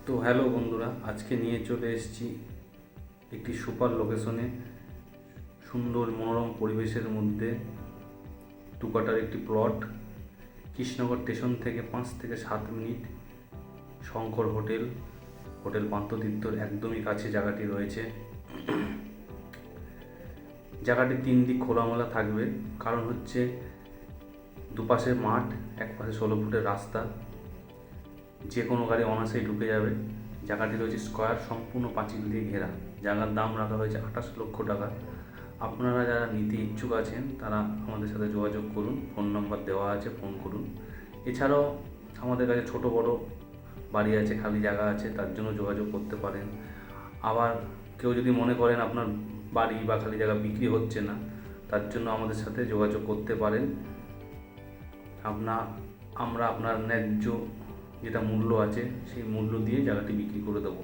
তো হ্যালো বন্ধুরা, আজকে নিয়ে চলে এসেছি একটি সুপার লোকেশনে, সুন্দর মনোরম পরিবেশের মধ্যে 2 কাঠার একটি প্লট। কৃষ্ণনগর স্টেশন থেকে 5 থেকে 7 মিনিট, শঙ্কর হোটেল পান্থতীর্থর একদমই কাছে জায়গাটি রয়েছে। জায়গাটি 3 দিক খোলামেলা থাকবে, কারণ হচ্ছে দুপাশে মাঠ, এক পাশে 16 ফুটের রাস্তা, যে কোনো গাড়ি অনায়াসেই ঢুকে যাবে। জায়গাটি রয়েছে স্কয়ার, সম্পূর্ণ পাঁচিল দিয়ে ঘেরা। জায়গার দাম রাখা হয়েছে 28 লক্ষ টাকা। আপনারা যারা নিতে ইচ্ছুক আছেন তারা আমাদের সাথে যোগাযোগ করুন, ফোন নাম্বার দেওয়া আছে, ফোন করুন। এছাড়াও আমাদের কাছে ছোট বড় বাড়ি আছে, খালি জায়গা আছে, তার জন্য যোগাযোগ করতে পারেন। আবার কেউ যদি মনে করেন আপনার বাড়ি বা খালি জায়গা বিক্রি হচ্ছে না, তার জন্য আমাদের সাথে যোগাযোগ করতে পারেন। আমরা আপনার ন্যায্য যেটা মূল্য আছে সেই মূল্য দিয়ে জায়গাটি বিক্রি করে দেবো।